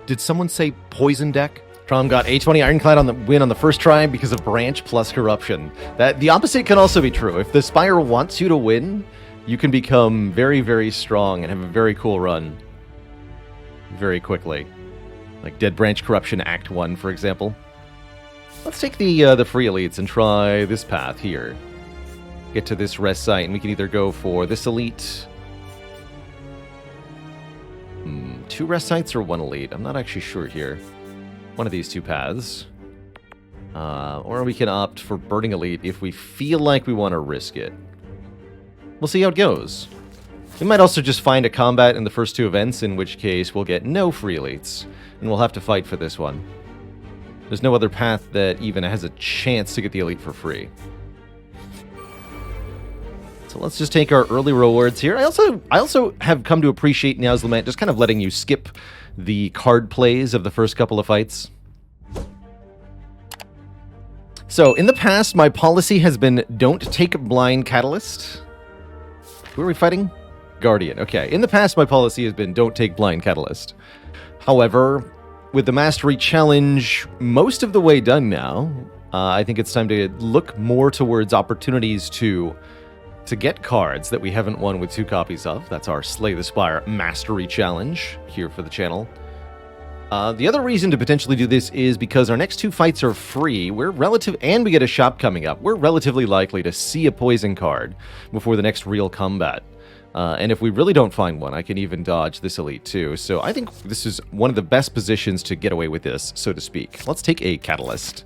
Did someone say poison deck? Trom got A20 Ironclad on the win on the first try because of Branch plus Corruption. The opposite can also be true. If the Spire wants you to win, you can become very, very strong and have a very cool run very quickly. Like Dead Branch Corruption Act 1, for example. Let's take the free elites and try this path here. Get to this rest site, and we can either go for this elite. 2 rest sites or 1 elite? I'm not actually sure here. One of these 2 paths. Or we can opt for Burning Elite if we feel like we want to risk it. We'll see how it goes. We might also just find a combat in the first 2 events, in which case we'll get no free elites, and we'll have to fight for this one. There's no other path that even has a chance to get the elite for free. So let's just take our early rewards here. I also have come to appreciate Now's Lament just kind of letting you skip the card plays of the first couple of fights. So, in the past, my policy has been don't take Blind Catalyst. Who are we fighting? Guardian. Okay. In the past, my policy has been don't take Blind Catalyst. However, with the Mastery Challenge most of the way done now, I think it's time to look more towards opportunities to get cards that we haven't won with 2 copies of. That's our Slay the Spire Mastery Challenge here for the channel. The other reason to potentially do this is because our next 2 fights are free. And we get a shop coming up. We're relatively likely to see a poison card before the next real combat. And if we really don't find one, I can even dodge this elite too. So I think this is one of the best positions to get away with this, so to speak. Let's take a Catalyst.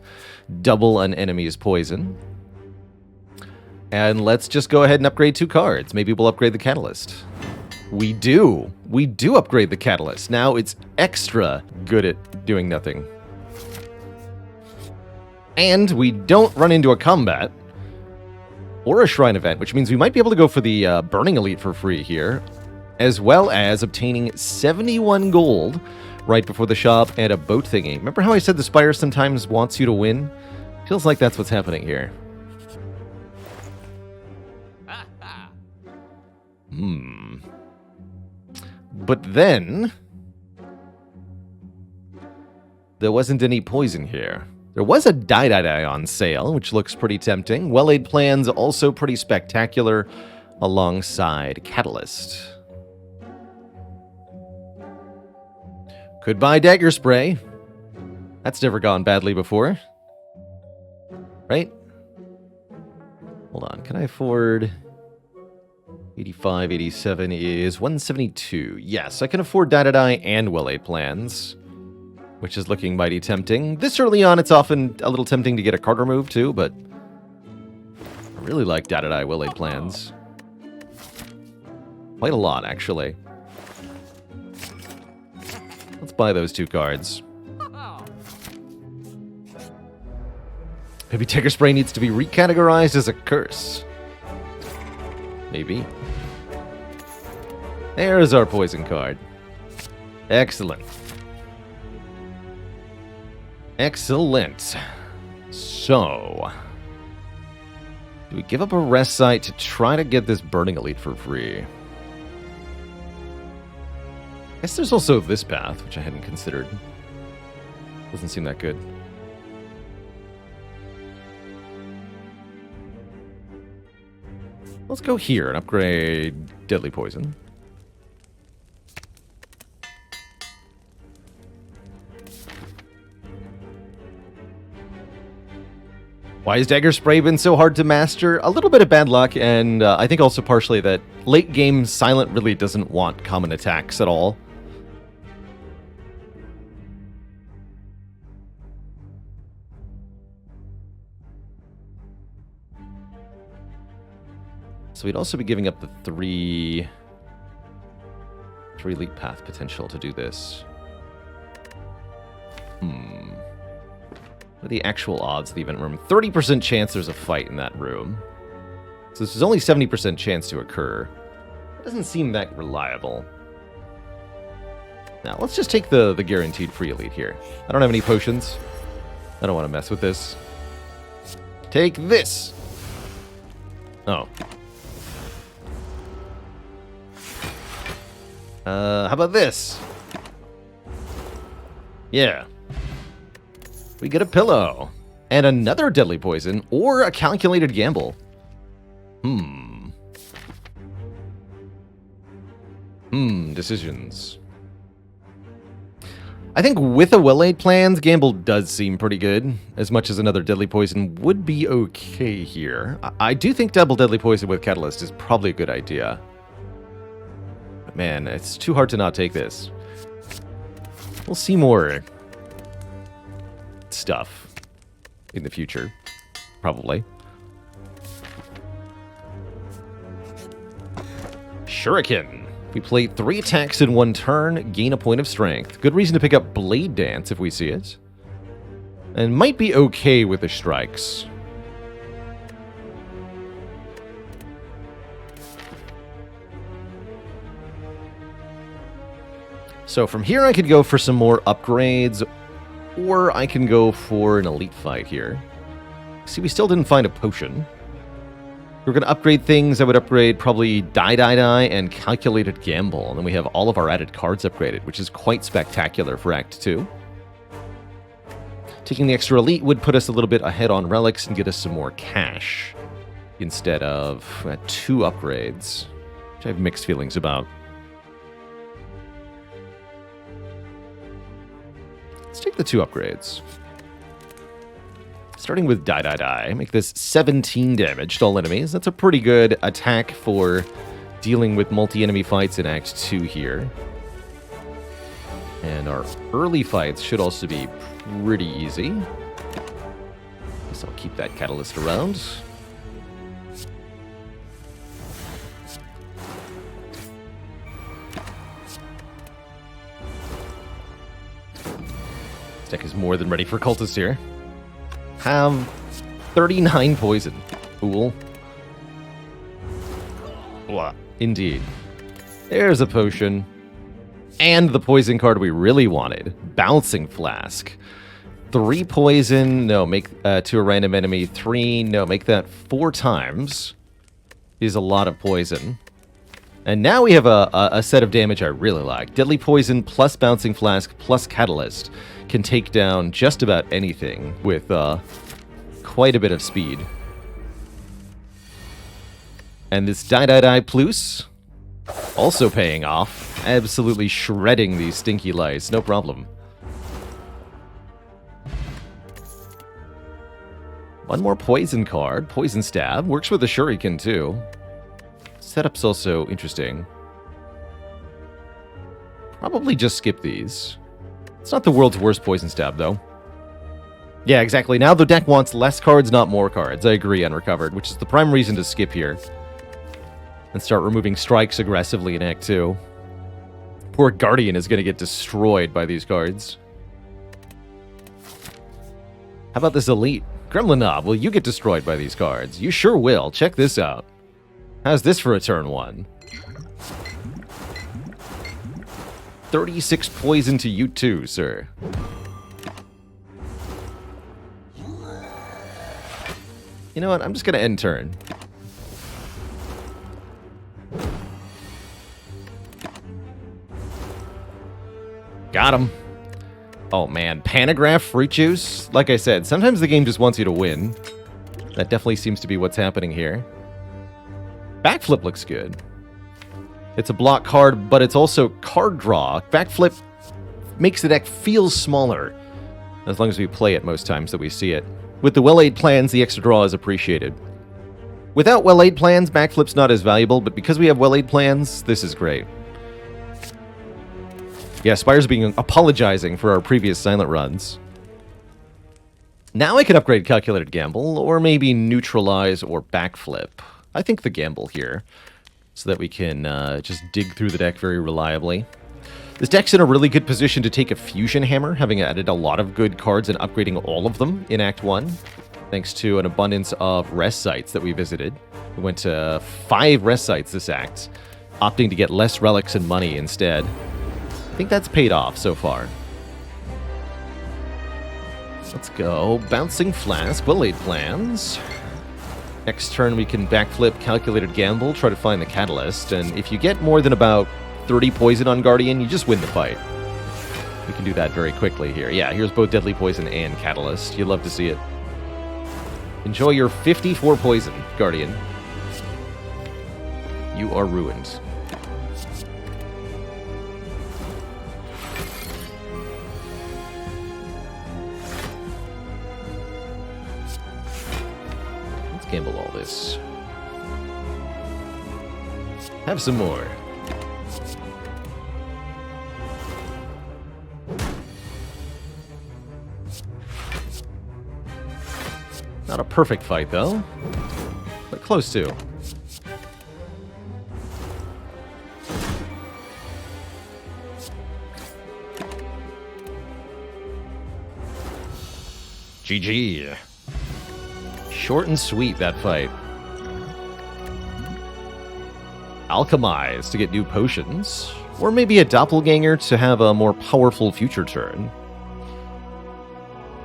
Double an enemy's poison. And let's just go ahead and upgrade 2 cards. Maybe we'll upgrade the Catalyst. We do. We do upgrade the Catalyst. Now it's extra good at doing nothing. And we don't run into a combat or a shrine event, which means we might be able to go for the Burning Elite for free here, as well as obtaining 71 gold right before the shop and a boat thingy. Remember how I said the Spire sometimes wants you to win? Feels like that's what's happening here. But then there wasn't any poison here. There was a Die on sale, which looks pretty tempting. Well-laid plans also pretty spectacular alongside Catalyst. Could buy Dagger Spray. That's never gone badly before. Right? Hold on, can I afford 85, 87 is 172. Yes, I can afford Die and Well-laid plans, which is looking mighty tempting. This early on, it's often a little tempting to get a card remove too, but I really like Die Well-laid plans. Quite a lot, actually. Let's buy those 2 cards. Maybe Dagger Spray needs to be recategorized as a curse. Maybe. There's our poison card. Excellent. Excellent. So, do we give up a rest site to try to get this Burning Elite for free? I guess there's also this path, which I hadn't considered. Doesn't seem that good. Let's go here and upgrade Deadly Poison. Why has Dagger Spray been so hard to master? A little bit of bad luck, and I think also partially that late game Silent really doesn't want common attacks at all. So we'd also be giving up the 3 elite path potential to do this. What are the actual odds of the event room? 30% chance there's a fight in that room. So this is only 70% chance to occur. It doesn't seem that reliable. Now, let's just take the guaranteed free elite here. I don't have any potions. I don't want to mess with this. Take this! Oh. How about this? Yeah. We get a pillow. And another deadly poison, or a calculated gamble. Decisions. I think with a well-laid plans, gamble does seem pretty good, as much as another deadly poison would be okay here. I do think double deadly poison with catalyst is probably a good idea. But man, it's too hard to not take this. We'll see more stuff in the future, probably. Shuriken. We play 3 attacks in 1 turn, gain a point of strength. Good reason to pick up Blade Dance if we see it. And might be okay with the strikes. So from here I could go for some more upgrades, or I can go for an elite fight here. See, we still didn't find a potion. If we're going to upgrade things, I would upgrade probably Die and Calculated Gamble. And then we have all of our added cards upgraded, which is quite spectacular for Act 2. Taking the extra elite would put us a little bit ahead on relics and get us some more cash. Instead of 2 upgrades, which I have mixed feelings about. Let's take the 2 upgrades. Starting with Die. Make this 17 damage to all enemies. That's a pretty good attack for dealing with multi-enemy fights in Act 2 here. And our early fights should also be pretty easy. Guess I'll keep that catalyst around. This deck is more than ready for cultists here. Have 39 poison. Fool. Blah. Indeed. There's a potion. And the poison card we really wanted. Bouncing Flask. 3 poison. No, make to a random enemy. 3. No, make that 4 times. Is a lot of poison. And now we have a set of damage I really like. Deadly Poison plus Bouncing Flask plus Catalyst can take down just about anything with quite a bit of speed. And this Die Plus also paying off. Absolutely shredding these stinky lice, no problem. One more poison card. Poison Stab. Works with the Shuriken too. Setup's also interesting. Probably just skip these. It's not the world's worst Poison Stab, though. Yeah, exactly. Now the deck wants less cards, not more cards. I agree, Unrecovered, which is the prime reason to skip here. And start removing strikes aggressively in Act 2. Poor Guardian is going to get destroyed by these cards. How about this Elite? Gremlin Knob, will you get destroyed by these cards? You sure will. Check this out. How's this for a turn 1? 36 poison to you too, sir. You know what? I'm just going to end turn. Got him. Oh man, Panagraph Fruit Juice? Like I said, sometimes the game just wants you to win. That definitely seems to be what's happening here. Backflip looks good. It's a block card, but it's also card draw. Backflip makes the deck feel smaller, as long as we play it most times that we see it. With the well-laid plans, the extra draw is appreciated. Without well-laid plans, Backflip's not as valuable, but because we have well-laid plans, this is great. Yeah, Spire's apologizing for our previous silent runs. Now I can upgrade Calculated Gamble, or maybe Neutralize or Backflip. I think the Gamble here, so that we can just dig through the deck very reliably. This deck's in a really good position to take a Fusion Hammer, having added a lot of good cards and upgrading all of them in Act 1, thanks to an abundance of rest sites that we visited. We went to 5 rest sites this act, opting to get less relics and money instead. I think that's paid off so far. Let's go. Bouncing Flask, well-laid plans. Next turn we can backflip Calculated Gamble, try to find the Catalyst, and if you get more than about 30 poison on Guardian, you just win the fight. We can do that very quickly here. Yeah, here's both Deadly Poison and Catalyst. You'd love to see it. Enjoy your 54 poison, Guardian. You are ruined. Let's gamble all this. Have some more. Not a perfect fight, though, but close to. GG. Short and sweet, that fight. Alchemize to get new potions, or maybe a doppelganger to have a more powerful future turn.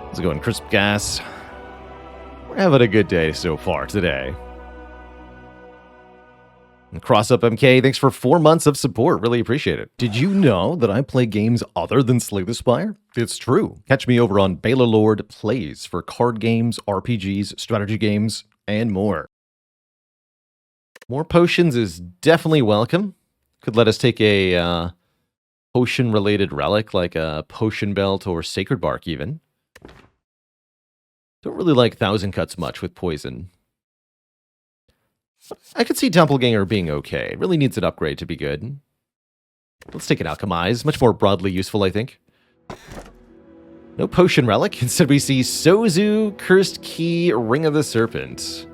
Let's go in Crisp Gas. We're having a good day so far today. And Cross Up MK, thanks for 4 months of support. Really appreciate it. Did you know that I play games other than Slay the Spire? It's true. Catch me over on Baalorlord Plays for card games, RPGs, strategy games, and more. More potions is definitely welcome. Could let us take a potion-related relic like a potion belt or sacred bark even. Don't really like Thousand Cuts much with poison. I could see Doppelganger being okay. It really needs an upgrade to be good. Let's take an Alchemize. Much more broadly useful, I think. No Potion Relic. Instead, we see Sozu, Cursed Key, Ring of the Serpent.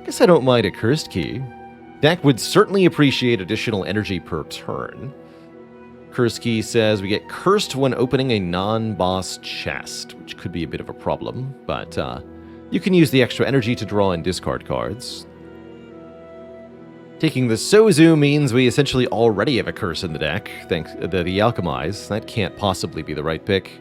Guess I don't mind a Cursed Key. Deck would certainly appreciate additional energy per turn. Cursed Key says we get cursed when opening a non-boss chest, which could be a bit of a problem, but you can use the extra energy to draw and discard cards. Taking the Sozu means we essentially already have a curse in the deck, thanks to the Alchemize. That can't possibly be the right pick.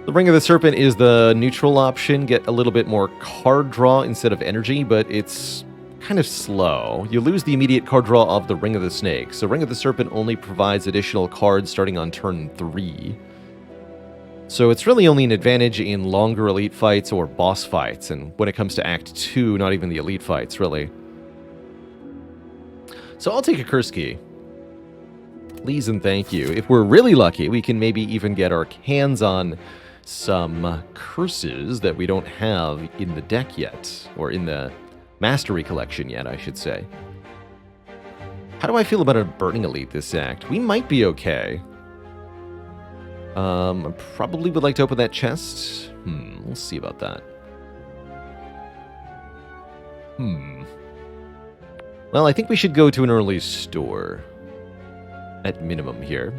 The Ring of the Serpent is the neutral option, get a little bit more card draw instead of energy, but it's kind of slow. You lose the immediate card draw of the Ring of the Snake, so Ring of the Serpent only provides additional cards starting on turn 3. So it's really only an advantage in longer elite fights or boss fights, and when it comes to Act 2, not even the elite fights, really. So I'll take a Curse Key. Please and thank you. If we're really lucky, we can maybe even get our hands on some curses that we don't have in the deck yet, or in the Mastery Collection yet, I should say. How do I feel about a Burning Elite this act? We might be okay. I probably would like to open that chest. We'll see about that. Well, I think we should go to an early store. At minimum here.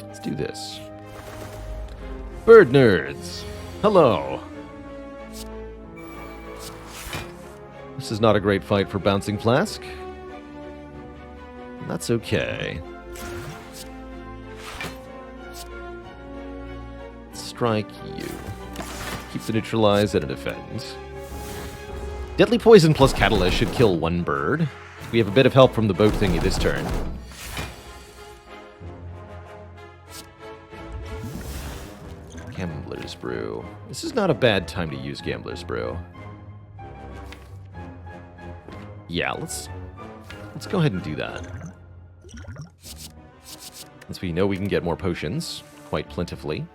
Let's do this. Bird Nerds! Hello! This is not a great fight for Bouncing Flask. That's okay. Strike you. Keep the neutralize and a defend. Deadly Poison plus Catalyst should kill one bird. We have a bit of help from the boat thingy this turn. Gambler's Brew. This is not a bad time to use Gambler's Brew. Yeah, let's go ahead and do that. Since we know we can get more potions, quite plentifully.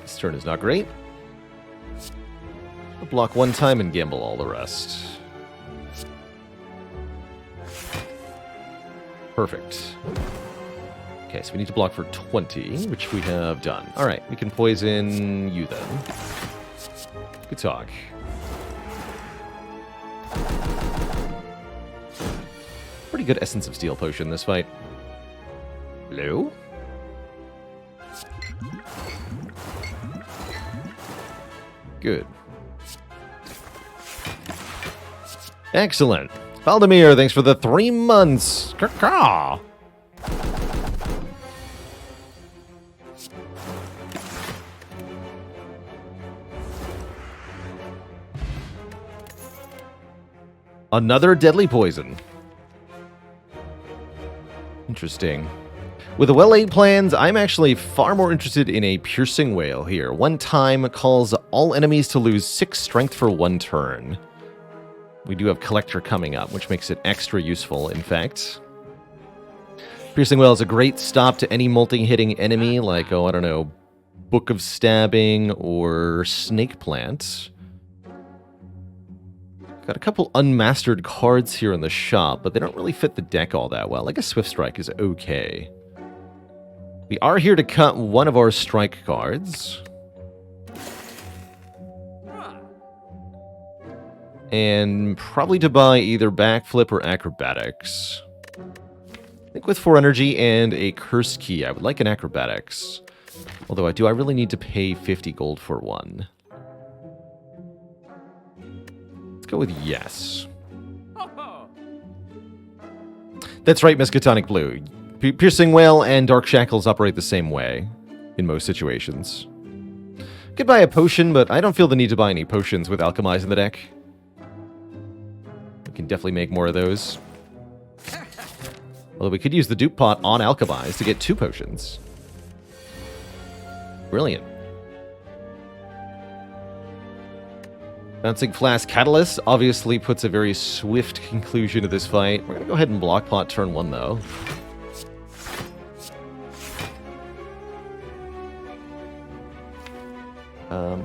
This turn is not great. I'll block one time and gamble all the rest. Perfect. Okay, so we need to block for 20, which we have done. Alright, we can poison you then. Good talk. Pretty good Essence of Steel potion this fight. Hello? Good. Excellent. Valdemir, thanks for the 3 months. Caw. Another deadly poison. Interesting. With the well-laid plans, I'm actually far more interested in a piercing wail here. 1 time calls all enemies to lose 6 strength for 1 turn. We do have Collector coming up, which makes it extra useful, in fact. Piercing wail is a great stop to any multi-hitting enemy, like, oh, I don't know, Book of Stabbing or Snake Plant. Got a couple unmastered cards here in the shop, but they don't really fit the deck all that well. I guess Swift Strike is okay. We are here to cut one of our strike cards. And probably to buy either Backflip or Acrobatics. I think with 4 energy and a Curse Key, I would like an Acrobatics. Although I really need to pay 50 gold for one. Let's go with yes. That's right, Miskatonic Blue. Piercing Wail and Dark Shackles operate the same way in most situations. Could buy a potion, but I don't feel the need to buy any potions with Alchemize in the deck. We can definitely make more of those. Although we could use the dupe pot on Alchemize to get 2 potions. Brilliant. Bouncing Flask Catalyst obviously puts a very swift conclusion to this fight. We're going to go ahead and block pot turn 1, though.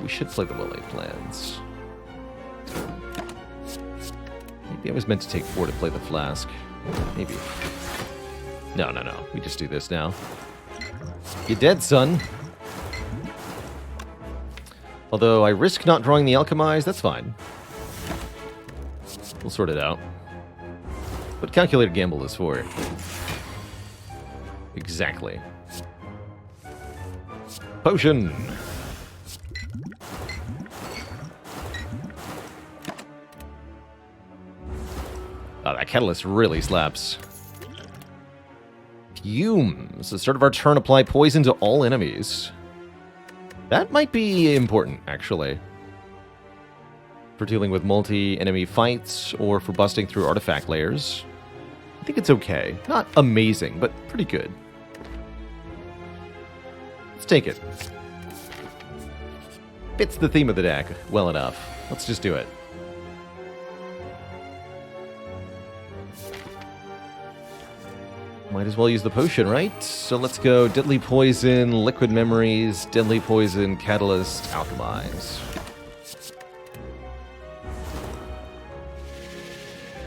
We should play the well-laid plans. Maybe I was meant to take 4 to play the Flask. Maybe. No. We just do this now. You're dead, son. Although I risk not drawing the Alchemize, that's fine. We'll sort it out. What Calculated Gamble is for. Exactly. Potion! Oh, that Catalyst really slaps. Fumes. At the start of our turn, apply poison to all enemies. That might be important, actually. For dealing with multi-enemy fights, or for busting through artifact layers. I think it's okay. Not amazing, but pretty good. Let's take it. Fits the theme of the deck well enough. Let's just do it. Might as well use the potion, right? So let's go Deadly Poison, Liquid Memories, Deadly Poison, Catalyst, Alchemize.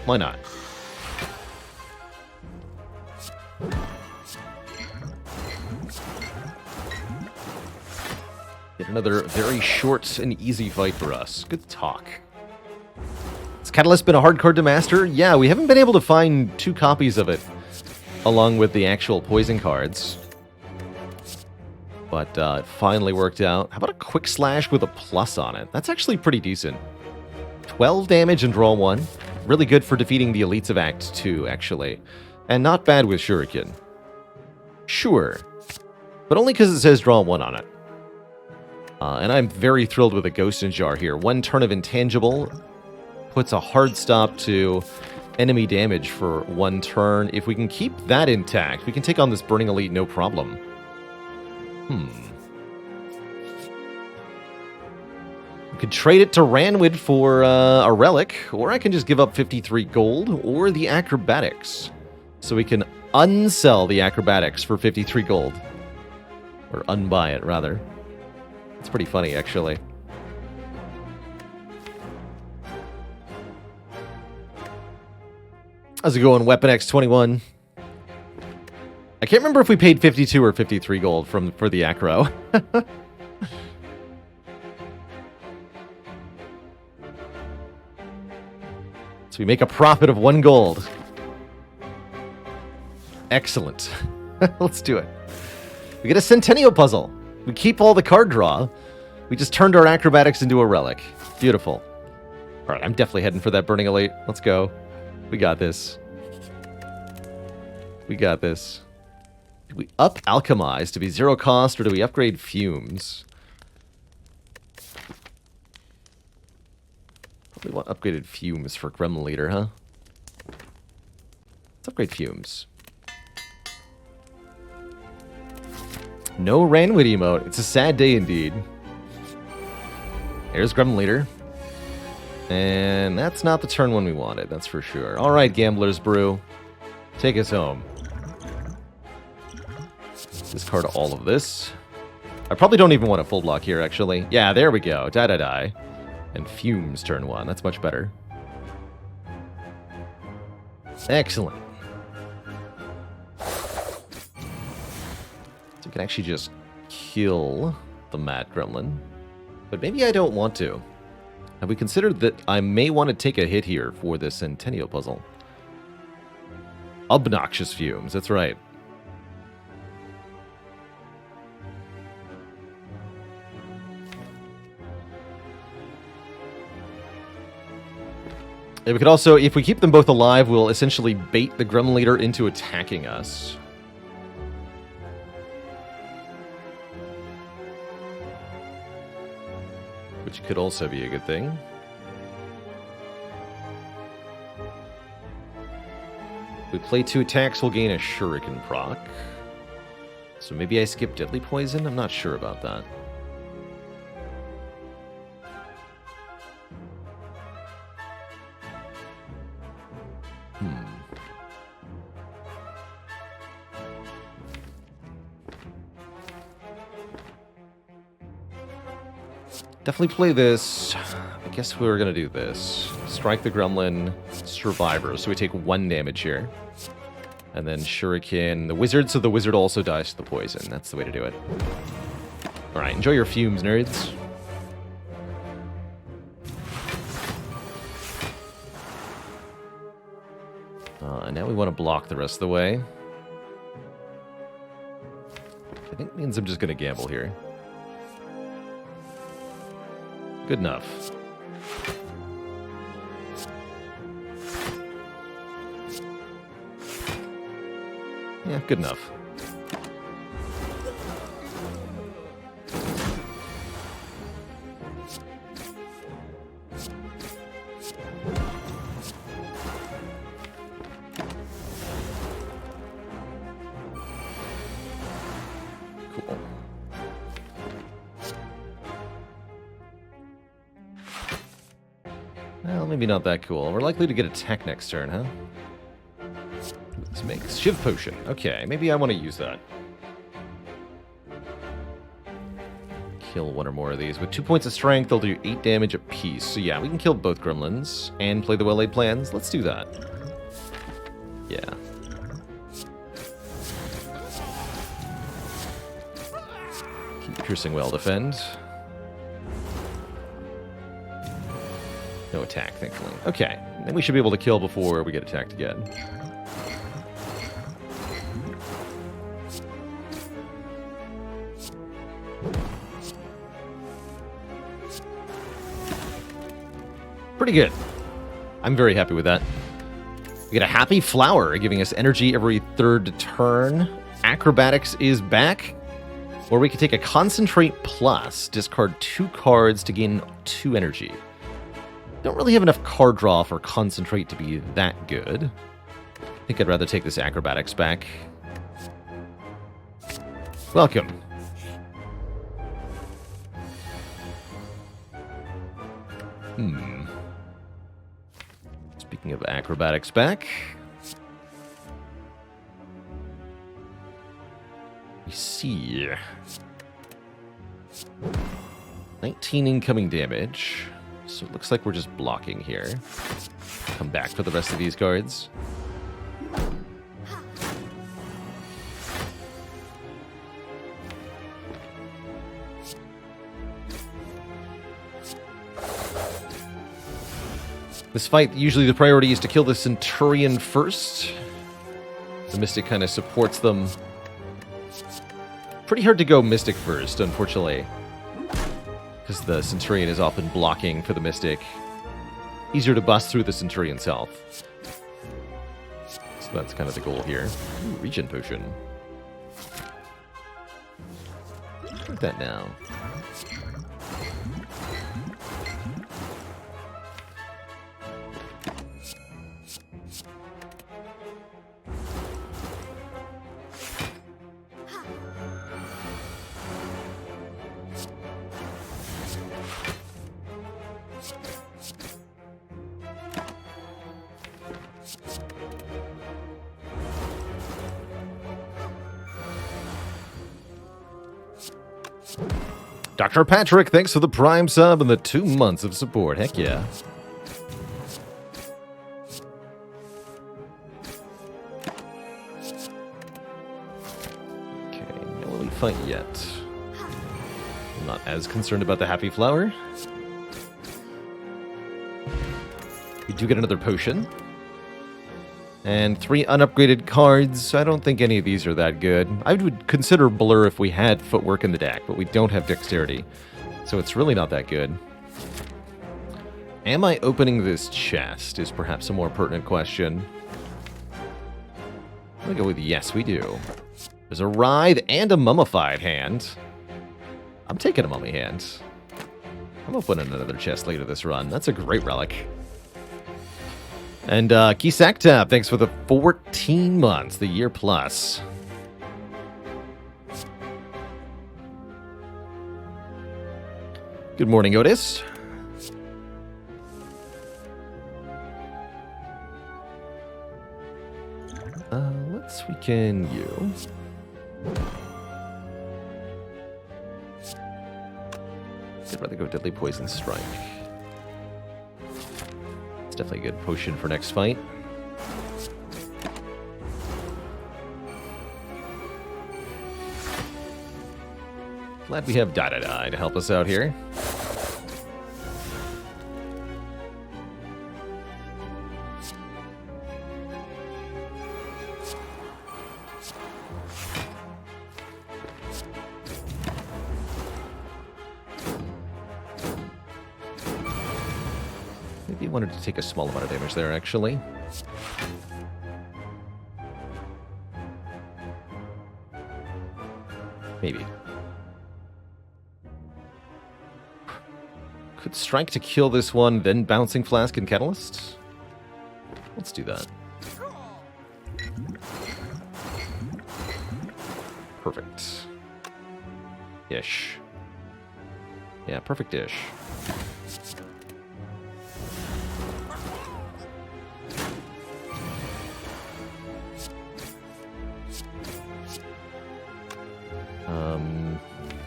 Why not? Get another very short and easy fight for us. Good talk. Has Catalyst been a hard card to master? Yeah, we haven't been able to find 2 copies of it. Along with the actual poison cards. But it finally worked out. How about a Quick Slash with a plus on it? That's actually pretty decent. 12 damage and draw 1. Really good for defeating the elites of Act 2, actually. And not bad with Shuriken. Sure. But only because it says draw 1 on it. And I'm very thrilled with a Ghost in Jar here. 1 turn of Intangible puts a hard stop to enemy damage for 1 turn. If we can keep that intact, we can take on this Burning Elite no problem. We could trade it to Ranwid for a Relic, or I can just give up 53 gold, or the Acrobatics. So we can unsell the Acrobatics for 53 gold. Or unbuy it, rather. It's pretty funny, actually. How's it going, Weapon X21? I can't remember if we paid 52 or 53 gold for the Acro. So we make a profit of 1 gold. Excellent. Let's do it. We get a Centennial Puzzle. We keep all the card draw. We just turned our Acrobatics into a Relic. Beautiful. Alright, I'm definitely heading for that Burning Elite. Let's go. We got this. We got this. Do we up Alchemize to be 0 cost, or do we upgrade Fumes? We want upgraded Fumes for Gremlin Leader, huh? Let's upgrade Fumes. No Ranwid emote. It's a sad day indeed. Here's Gremlin Leader. And that's not the turn one we wanted, that's for sure. Alright, Gambler's Brew. Take us home. Discard all of this. I probably don't even want a full block here, actually. Yeah, there we go. Die. And Fumes turn 1. That's much better. Excellent. So we can actually just kill the Mad Gremlin. But maybe I don't want to. Have we considered that I may want to take a hit here for this Centennial puzzle? Obnoxious Fumes, that's right. Yeah, we could also, if we keep them both alive, we'll essentially bait the Gremlin Leader into attacking us. Which could also be a good thing. If we play 2 attacks, we'll gain a Shuriken proc. So maybe I skip Deadly Poison? I'm not sure about that. Definitely play this. I guess we're going to do this. Strike the Gremlin, Survivor. So we take 1 damage here. And then Shuriken the Wizard, so the Wizard also dies to the poison. That's the way to do it. Alright, enjoy your Fumes, nerds. And now we want to block the rest of the way. I think it means I'm just going to gamble here. Good enough. Yeah, good enough. Cool. Well, maybe not that cool. We're likely to get attack next turn, huh? Let's make Shiv Potion. Okay, maybe I want to use that. Kill 1 or more of these. With 2 points of strength, they'll do 8 damage apiece. So yeah, we can kill both gremlins and play the well-laid plans. Let's do that. Yeah. Keep piercing well, defend. No attack, thankfully. Okay, then we should be able to kill before we get attacked again. Pretty good. I'm very happy with that. We get a Happy Flower, giving us energy every 3rd turn. Acrobatics is back. Or we could take a Concentrate Plus, discard 2 cards to gain 2 energy. Don't really have enough card draw for Concentrate to be that good. I think I'd rather take this Acrobatics back. Welcome. Speaking of Acrobatics back, we see 19 incoming damage. So it looks like we're just blocking here. Come back for the rest of these cards. This fight, usually the priority is to kill the Centurion first. The Mystic kind of supports them. Pretty hard to go Mystic first, unfortunately. Because the Centurion is often blocking for the Mystic. easier to bust through the Centurion's health. So that's kind of the goal here. Ooh, regen potion. Look at that now. Dr. Patrick, thanks for the Prime sub and the 2 months of support. Heck yeah. Okay, no elite fight yet. I'm not as concerned about the Happy Flower. We do get another potion. And 3 unupgraded cards. I don't think any of these are that good. I would consider Blur if we had footwork in the deck, but we don't have dexterity. So it's really not that good. Am I opening this chest is perhaps a more pertinent question. I'm going to go with yes, we do. There's a Writhe and a Mummified hand. I'm taking a Mummy hand. I'm opening another chest later this run. That's a great relic. And Kisaktab, thanks for the 14 months, the year plus. Good morning, Otis. Let's weaken you. I'd rather go Deadly Poison Strike. It's definitely a good potion for next fight. Glad we have Die to help us out here. Maybe wanted to take a small amount of damage there, actually. Maybe. Could strike to kill this one, then Bouncing Flask and Catalyst? Let's do that. Perfect. Ish. Yeah, perfect-ish.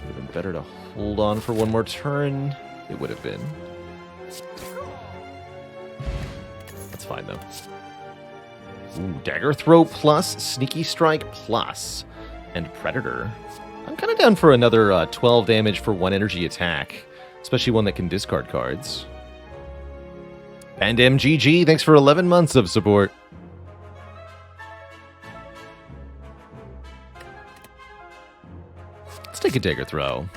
Would have been better to hold on for one more turn. It would have been. That's fine, though. Ooh, Dagger Throw plus, Sneaky Strike plus, and Predator. I'm kind of down for another 12 damage for 1 energy attack, especially one that can discard cards. And MGG, thanks for 11 months of support. Let's take a Dagger Throw.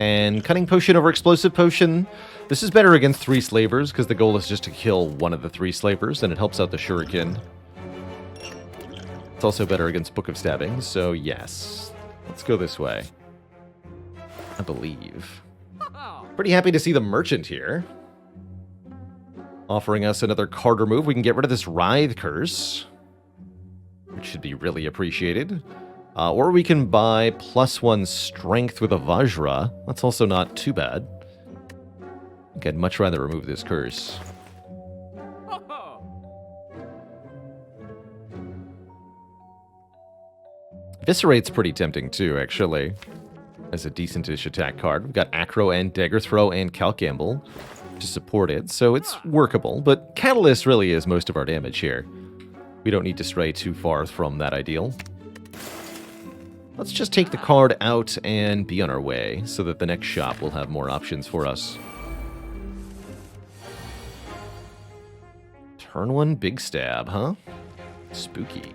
And Cunning Potion over Explosive Potion. This is better against 3 Slavers, because the goal is just to kill one of the 3 Slavers, and it helps out the Shuriken. It's also better against Book of Stabbing, so yes. Let's go this way. I believe. Pretty happy to see the Merchant here. Offering us another card remove. We can get rid of this Writhe Curse, which should be really appreciated. Or we can buy +1 Strength with a Vajra. That's also not too bad. I think I'd much rather remove this curse. Eviscerate's pretty tempting too, actually, as a decent-ish attack card. We've got Acro and Dagger Throw and Calc Gamble to support it, so it's workable. But Catalyst really is most of our damage here. We don't need to stray too far from that ideal. Let's just take the card out and be on our way, so that the next shop will have more options for us. Turn 1 Big Stab, huh? Spooky.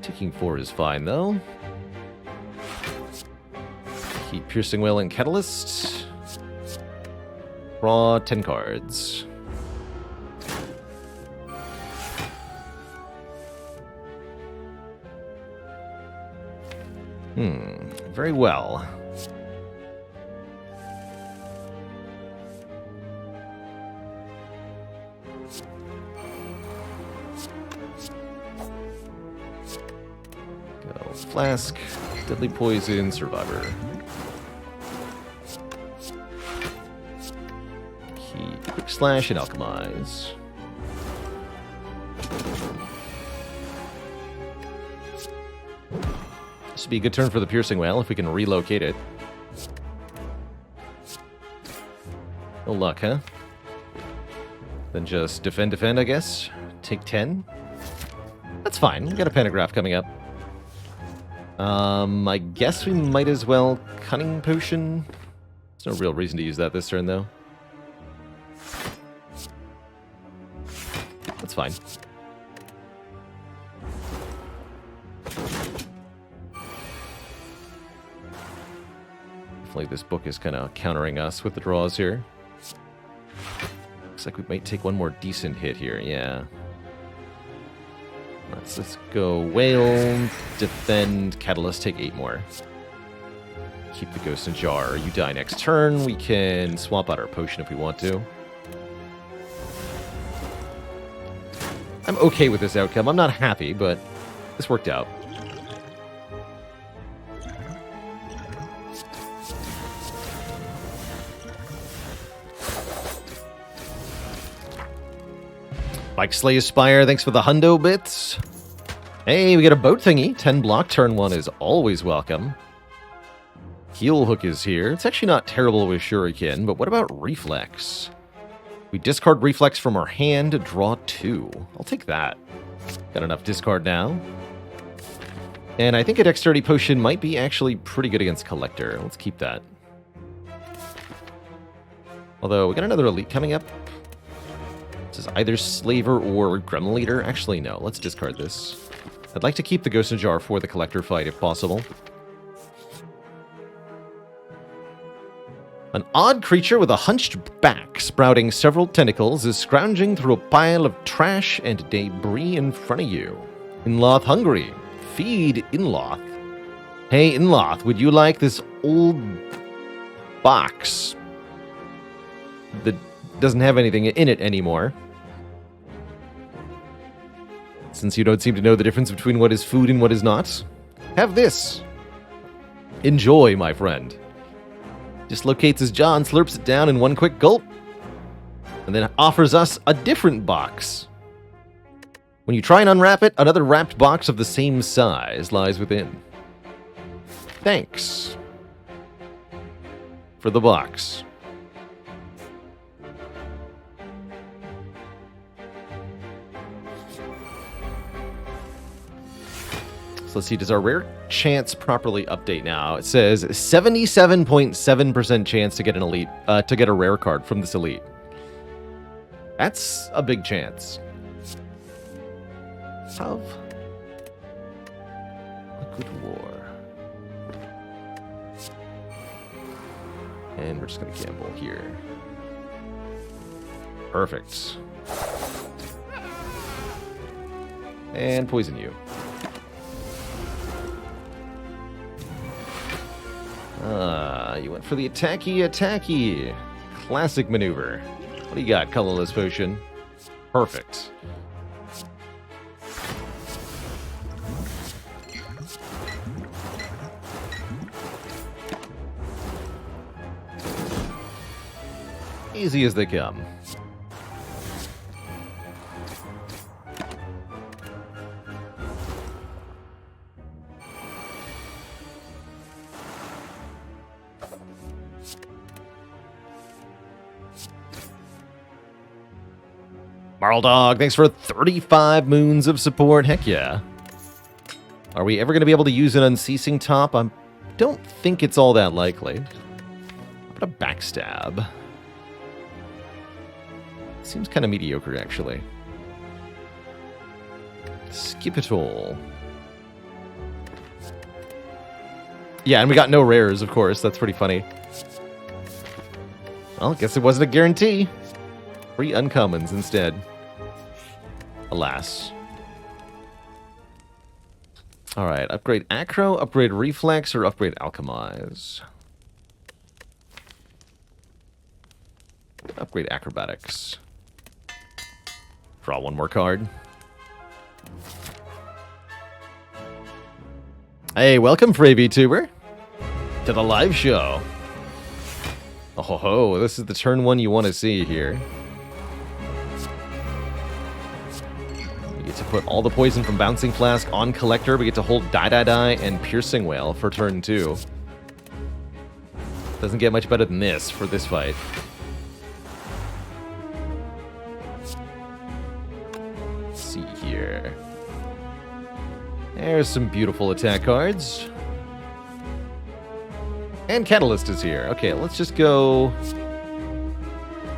Taking 4 is fine, though. Keep Piercing Wail and Catalyst. Draw 10 cards. Very well. Go Flask, Deadly Poison, Survivor. Keep Quick Slash and Alchemize. This would be a good turn for the Piercing Wail if we can relocate it. No luck, huh? Then just defend, I guess. Take 10. That's fine. We got a Pantograph coming up. I guess we might as well Cunning Potion. There's no real reason to use that this turn, though. That's fine. Definitely this book is kind of countering us with the draws here. Looks like we might take one more decent hit here, yeah. Let's go Wail, defend, Catalyst, take 8 more. Keep the Ghost in Jar. You die next turn. We can swap out our potion if we want to. I'm okay with this outcome. I'm not happy, but this worked out. Like Slay the Spire, thanks for the hundo bits. Hey, we got a boat thingy. 10 block, turn 1 is always welcome. Heel Hook is here. It's actually not terrible with Shuriken, but what about Reflex? We discard Reflex from our hand to draw 2. I'll take that. Got enough discard now. And I think a Dexterity Potion might be actually pretty good against Collector. Let's keep that. Although, we got another Elite coming up. This is either Slaver or Gremlin Leader. Actually, no. Let's discard this. I'd like to keep the Ghost in Jar for the Collector fight, if possible. An odd creature with a hunched back, sprouting several tentacles, is scrounging through a pile of trash and debris in front of you. Inloth hungry. Feed Inloth. Hey, Inloth, would you like this old box that doesn't have anything in it anymore? Since you don't seem to know the difference between what is food and what is not, have this. Enjoy, my friend. Dislocates his jaw and slurps it down in one quick gulp, and then offers us a different box. When you try and unwrap it, another wrapped box of the same size lies within. Thanks for the box. So let's see, does our rare chance properly update now? It says 77.7% chance to get an elite, to get a rare card from this elite. That's a big chance. Of a good war. And we're just going to gamble here. Perfect. And poison you. You went for the attacky. Classic maneuver. What do you got, Colorless Potion? Perfect. Easy as they come. Baalorlord, thanks for 35 moons of support. Heck yeah. Are we ever going to be able to use an Unceasing Top? I don't think it's all that likely. How about a Backstab? Seems kind of mediocre, actually. Skip it all. Yeah, and we got no rares, of course. That's pretty funny. Well, guess it wasn't a guarantee. 3 uncommons instead. Alas. Alright, upgrade Acro, upgrade Reflex, or upgrade Alchemize? Upgrade Acrobatics. Draw 1 more card. Hey, welcome, Frey VTuber, to the live show. Oh ho ho, this is the turn 1 you want to see here. We get to put all the poison from Bouncing Flask on Collector. We get to hold Die Die Die and Piercing Wail for turn 2. Doesn't get much better than this for this fight. Let's see here. There's some beautiful attack cards. And Catalyst is here. Okay, let's just go...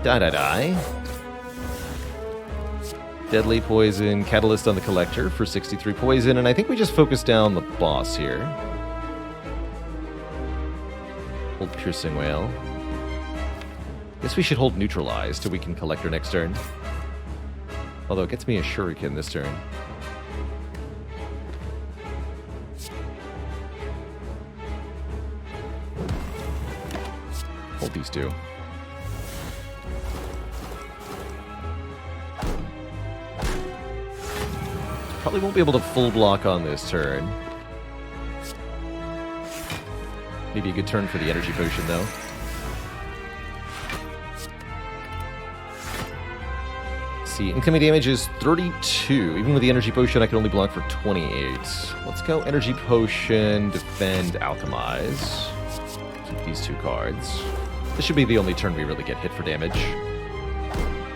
Die, die, die. Deadly Poison, Catalyst on the Collector for 63 poison, and I think we just focus down the boss here. Hold Piercing Wail. Guess we should hold Neutralize till we can Collector next turn. Although it gets me a Shuriken this turn. Hold these two. Probably won't be able to full block on this turn. Maybe a good turn for the energy potion, though. See, incoming damage is 32. Even with the energy potion, I can only block for 28. Let's go energy potion, defend, alchemize. Keep these 2 cards. This should be the only turn we really get hit for damage.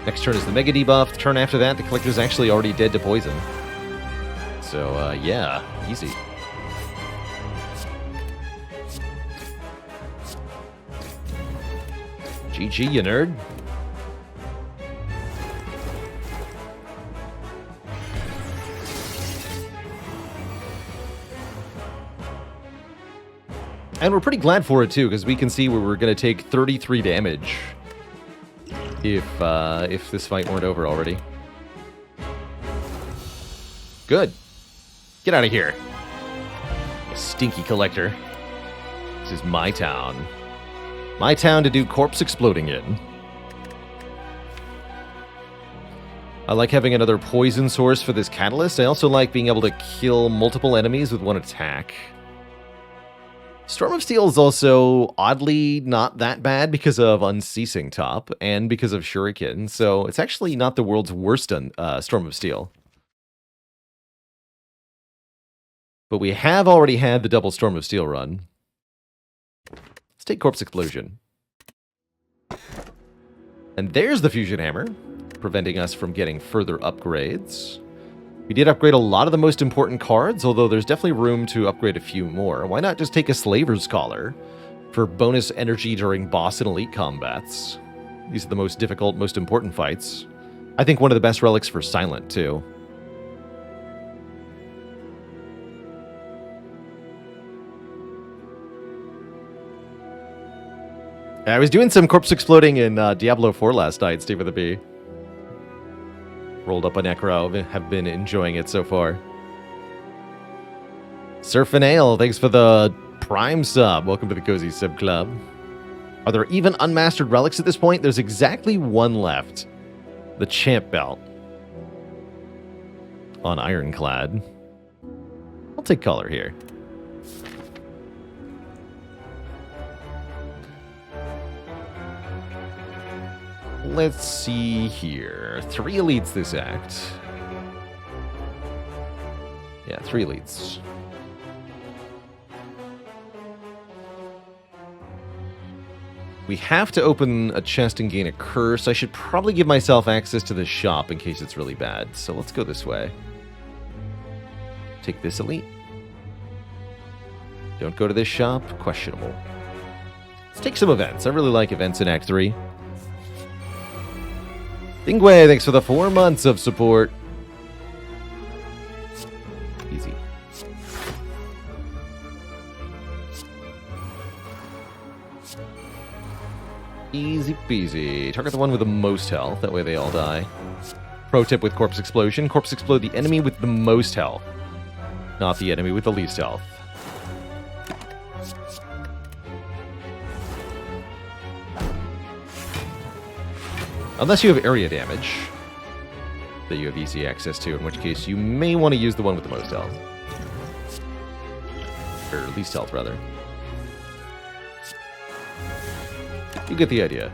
Next turn is the Mega Debuff. The turn after that, the Collector's actually already dead to poison. So, yeah, easy. GG, you nerd. And we're pretty glad for it, too, because we can see where we're going to take 33 damage if this fight weren't over already. Good. Get out of here. You stinky Collector. This is my town. My town to do corpse exploding in. I like having another poison source for this Catalyst. I also like being able to kill multiple enemies with 1 attack. Storm of Steel is also oddly not that bad because of Unceasing Top and because of Shuriken, so it's actually not the world's worst Storm of Steel. But we have already had the double Storm of Steel run. Let's take Corpse Explosion. And there's the Fusion Hammer, preventing us from getting further upgrades. We did upgrade a lot of the most important cards, although there's definitely room to upgrade a few more. Why not just take a Slaver's Collar for bonus energy during boss and elite combats? These are the most difficult, most important fights. I think one of the best relics for Silent, too. I was doing some corpse exploding in Diablo 4 last night, Steve with a B. Rolled up a Necro, have been enjoying it so far. Surf and Ale, thanks for the Prime sub. Welcome to the Cozy Sub Club. Are there even unmastered relics at this point? There's exactly 1 left. The Champ Belt. On Ironclad. I'll take color here. Let's see here. 3 elites this act. Yeah, 3 elites. We have to open a chest and gain a curse. I should probably give myself access to the shop in case it's really bad. So let's go this way. Take this elite. Don't go to this shop. Questionable. Let's take some events. I really like events in Act 3. Dingway, thanks for the 4 months of support. Easy. Easy peasy. Target the one with the most health. That way they all die. Pro tip with Corpse Explosion. Corpse Explode the enemy with the most health. Not the enemy with the least health. Unless you have area damage that you have easy access to, in which case you may want to use the one with the most health. Or least health, rather. You get the idea.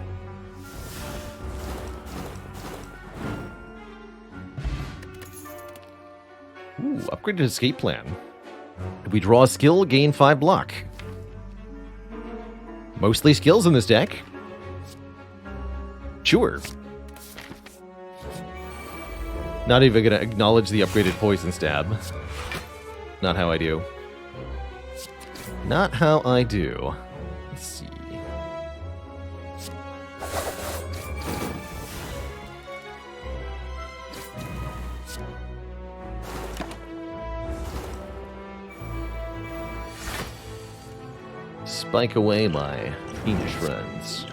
Ooh, upgraded escape plan. If we draw a skill, gain 5 block. Mostly skills in this deck. Sure. Not even gonna acknowledge the upgraded poison stab. Not how I do. Not how I do. Let's see. Spike away my fiendish friends.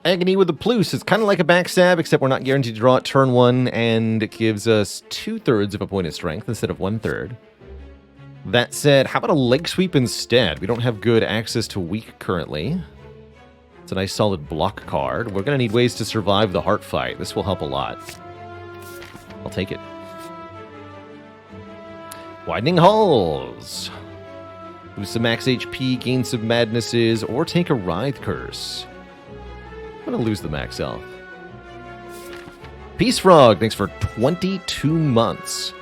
Agony with the Plus. It's kind of like a backstab, except we're not guaranteed to draw it turn 1, and it gives us 2/3 of a point of strength instead of 1/3. That said, how about a leg sweep instead? We don't have good access to weak currently. It's a nice solid block card. We're going to need ways to survive the heart fight. This will help a lot. I'll take it. Widening Halls. Lose some max HP, gain some madnesses, or take a Writhe Curse. I'm going to lose the max health. Peace Frog, thanks for 22 months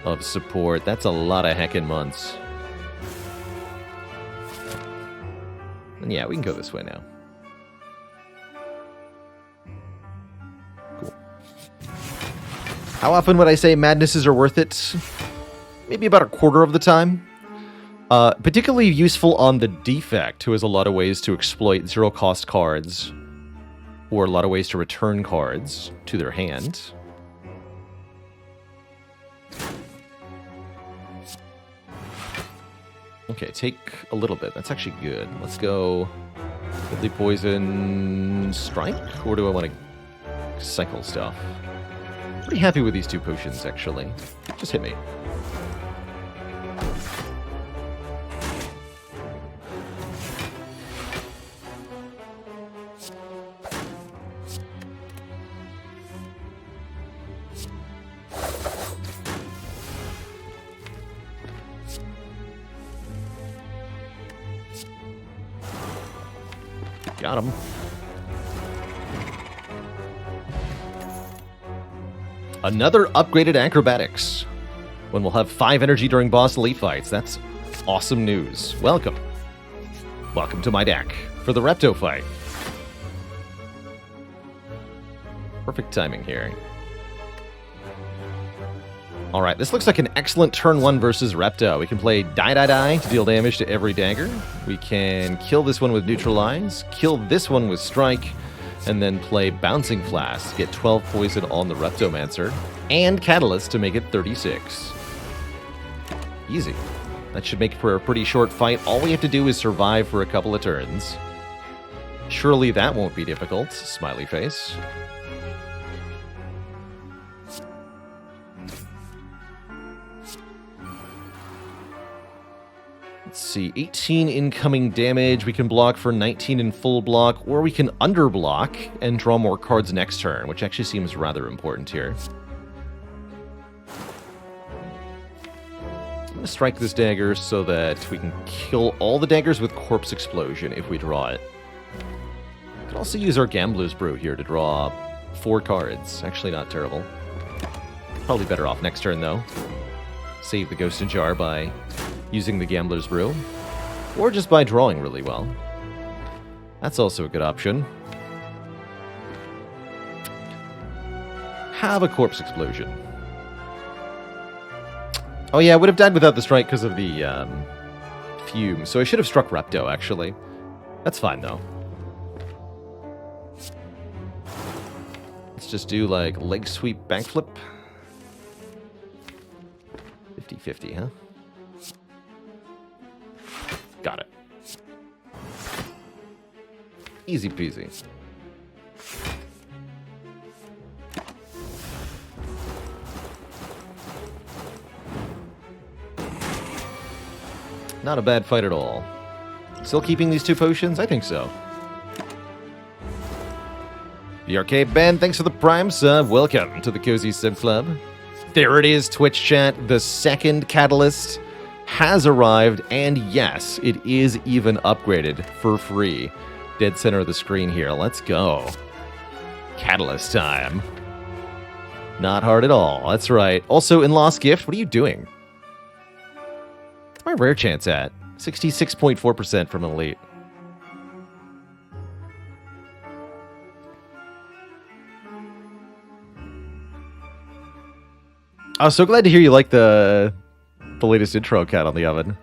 of support. That's a lot of heckin' months. And yeah, we can go this way now. Cool. How often would I say madnesses are worth it? Maybe about a quarter of the time. Particularly useful on the Defect, who has a lot of ways to exploit zero-cost cards, or a lot of ways to return cards to their hand. Okay, take a little bit. That's actually good. Let's go Deadly Poison Strike, or do I want to cycle stuff? Pretty happy with these 2 potions, actually. Just hit me. Got him. Another upgraded acrobatics. When we'll have 5 energy during boss elite fights. That's awesome news. Welcome. Welcome to my deck for the Repto fight. Perfect timing here. Alright, this looks like an excellent turn 1 versus Repto. We can play Die to deal damage to every dagger. We can kill this one with Neutralize, kill this one with Strike, and then play Bouncing Flask to get 12 poison on the Reptomancer, and Catalyst to make it 36. Easy. That should make for a pretty short fight. All we have to do is survive for a couple of turns. Surely that won't be difficult. Smiley face. Let's see, 18 incoming damage. We can block for 19 in full block, or we can underblock and draw more cards next turn, which actually seems rather important here. I'm going to strike this dagger so that we can kill all the daggers with Corpse Explosion if we draw it. We can also use our Gambler's Brew here to draw 4 cards. Actually not terrible. Probably better off next turn, though. Save the Ghost in Jar by using the Gambler's Brew, or just by drawing really well. That's also a good option. Have a Corpse Explosion. Oh yeah, I would have died without the strike because of the fume. So I should have struck Repto, actually. That's fine, though. Let's just do, like, leg sweep backflip. 50-50, huh? Got it. Easy peasy. Not a bad fight at all. Still keeping these 2 potions? I think so. The Arcade Band, thanks for the Prime sub. Welcome to the Cozy Sub Club. There it is, Twitch chat. The second Catalyst has arrived, and yes, it is even upgraded for free. Dead center of the screen here. Let's go. Catalyst time. Not hard at all. That's right. Also, in Lost Gift, what are you doing? What's my rare chance at? 66.4% from Elite. I was so glad to hear you like the latest intro, Cat on the Oven.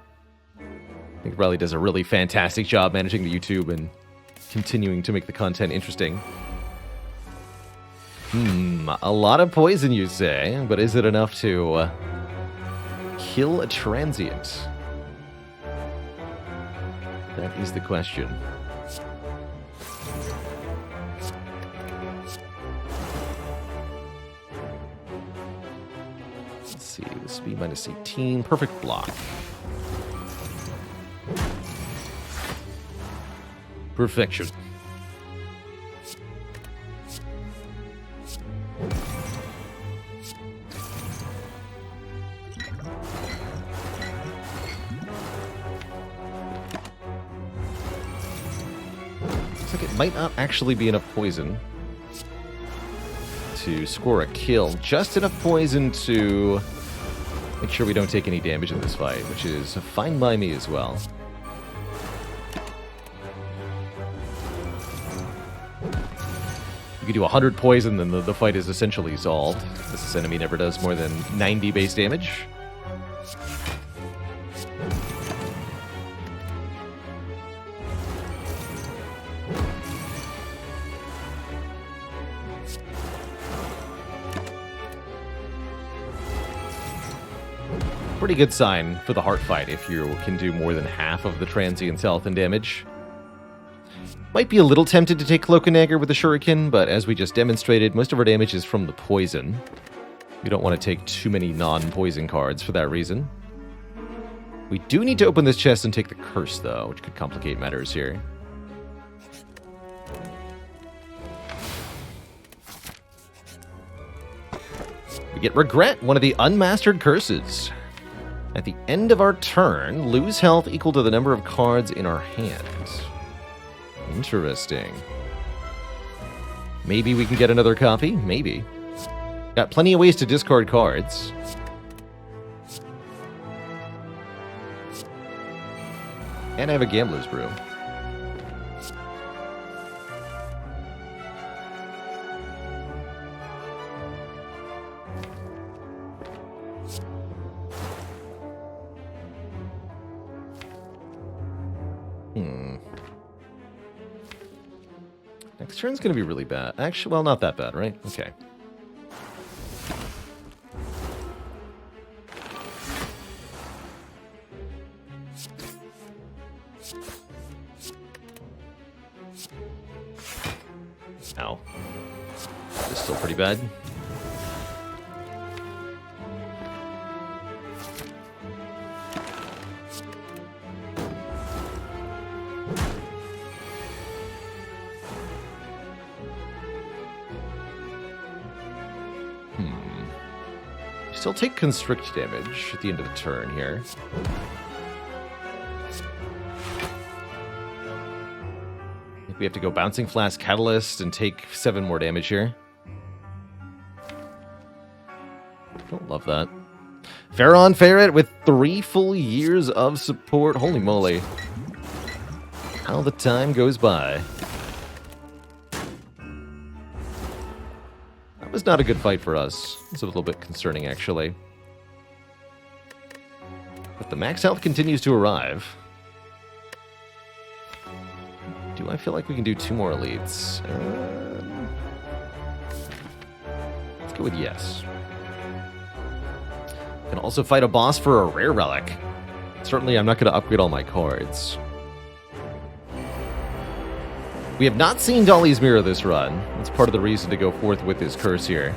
I think Riley does a really fantastic job managing the YouTube and continuing to make the content interesting. A lot of poison, you say, but is it enough to kill a transient? That is the question. Let's see, this would be minus 18. Perfect block. Perfection. Looks like it might not actually be enough poison to score a kill. Just enough poison to make sure we don't take any damage in this fight, which is fine by me as well. You can do 100 poison, then the fight is essentially solved. This enemy never does more than 90 base damage. Pretty good sign for the heart fight if you can do more than half of the transient's health and damage. Might be a little tempted to take Cloak and Dagger with the Shuriken, but as we just demonstrated, most of our damage is from the poison. We don't want to take too many non-poison cards for that reason. We do need to open this chest and take the Curse, though, which could complicate matters here. We get Regret, one of the unmastered curses. At the end of our turn, lose health equal to the number of cards in our hand. Interesting. Maybe we can get another copy? Maybe. Got plenty of ways to discard cards. And I have a Gambler's Brew. Next turn's going to be really bad. Actually, well, not that bad, right? Okay. Ow. This is still pretty bad. Still take constrict damage at the end of the turn here. I think we have to go Bouncing Flask Catalyst and take 7 more damage here. Don't love that. Pharaon Ferret with 3 full years of support. Holy moly. How the time goes by. That was not a good fight for us. It's a little bit concerning, actually. But the max health continues to arrive. Do I feel like we can do 2 more elites? Let's go with yes. Can also fight a boss for a rare relic. Certainly, I'm not going to upgrade all my cards. We have not seen Dolly's Mirror this run. That's part of the reason to go forth with this curse here.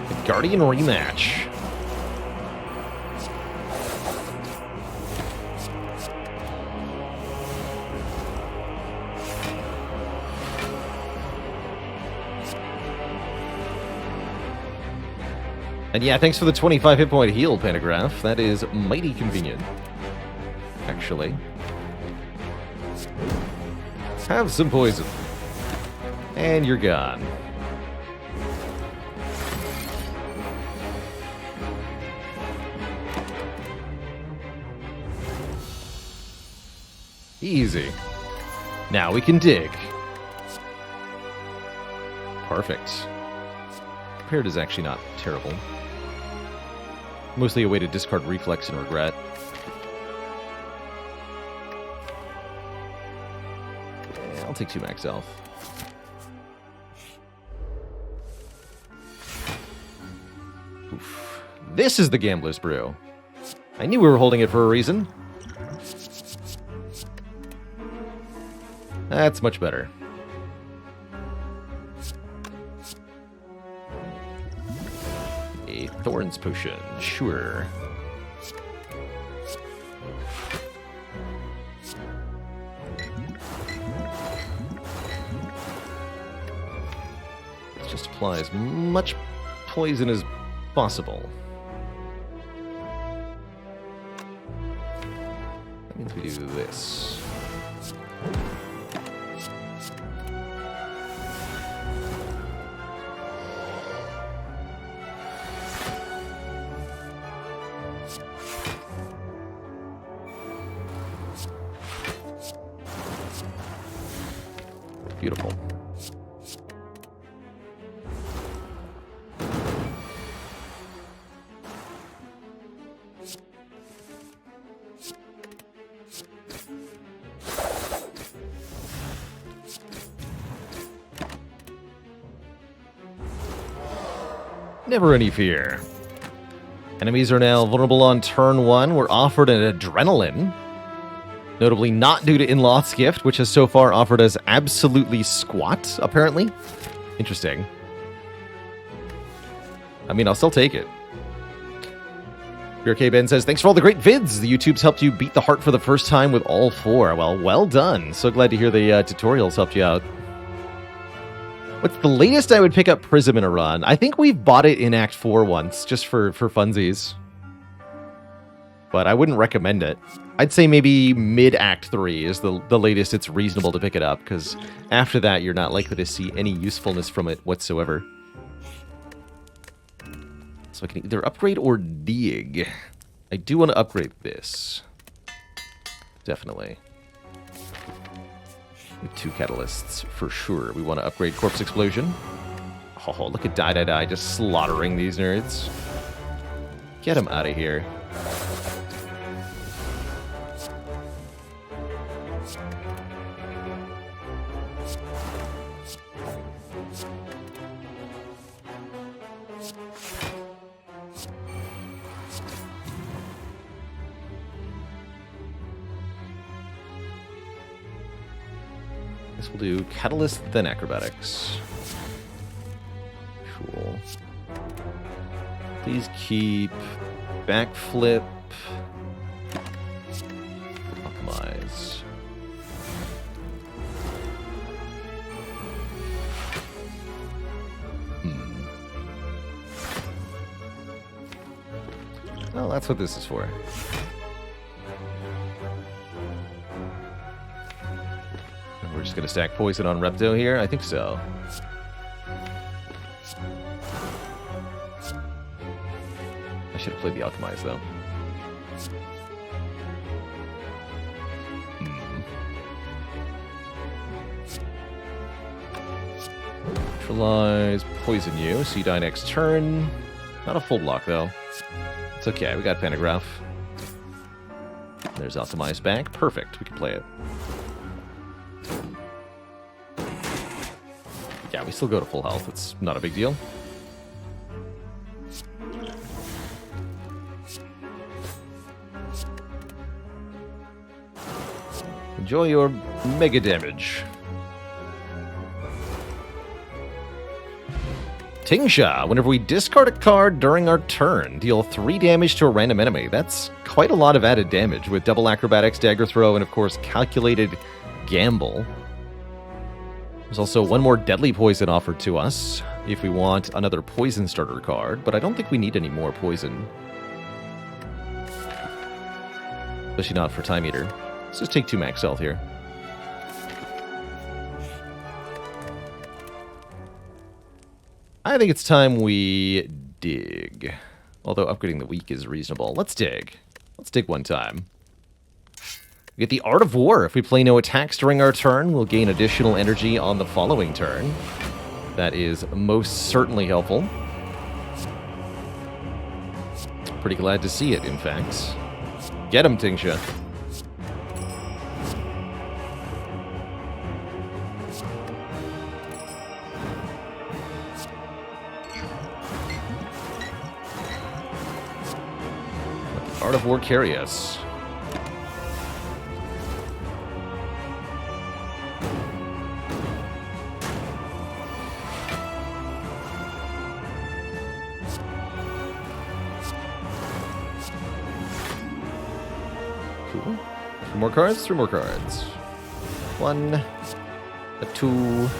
The Guardian rematch. And yeah, thanks for the 25 hit point heal, Pentagraph. That is mighty convenient, actually. Have some poison. And you're gone. Easy. Now we can dig. Perfect. Prepared is actually not terrible. Mostly a way to discard Reflex and Regret. Yeah, I'll take 2 max health. Oof. This is the Gambler's Brew. I knew we were holding it for a reason. That's much better. A Thorns Potion, sure. Let's just apply as much poison as possible. That means we do this. Beautiful. Never any fear. Enemies are now vulnerable on turn 1. We're offered an Adrenaline. Notably not due to Inloth's gift, which has so far offered us absolutely squat, apparently. Interesting. I mean, I'll still take it. BRK Ben says, thanks for all the great vids. The YouTube's helped you beat the heart for the first time with all 4. Well done. So glad to hear the tutorials helped you out. What's the latest I would pick up Prism in a run? I think we've bought it in Act 4 once, just for funsies. But I wouldn't recommend it. I'd say maybe mid-Act 3 is the latest it's reasonable to pick it up, because after that, you're not likely to see any usefulness from it whatsoever. So I can either upgrade or dig. I do want to upgrade this. Definitely. With 2 catalysts, for sure. We want to upgrade Corpse Explosion. Oh, look at Die just slaughtering these nerds. Get him out of here. We'll do Catalyst, then Acrobatics. Cool. Please keep Backflip. Optimize. Well, that's what this is for. We're just going to stack Poison on Repto here? I think so. I should have played the Alchemize, though. Neutralize, poison you, so you die next turn. Not a full block, though. It's okay, we got Pantograph. There's Optimize back. Perfect, we can play it. Yeah, we still go to full health. It's not a big deal. Enjoy your mega damage. Tingsha. Whenever we discard a card during our turn, deal 3 damage to a random enemy. That's quite a lot of added damage with double acrobatics, dagger throw, and of course calculated gamble. There's also one more deadly poison offered to us if we want another poison starter card, but I don't think we need any more poison. Especially not for Time Eater. Let's just take 2 max health here. I think it's time we dig. Although upgrading the weak is reasonable. Let's dig. Let's dig one time. We get the Art of War. If we play no attacks during our turn, we'll gain additional energy on the following turn. That is most certainly helpful. Pretty glad to see it, in fact. Get him, Tingsha. Art of War carry us. Cool. 3 more cards, 3 more cards. 1, a 2, a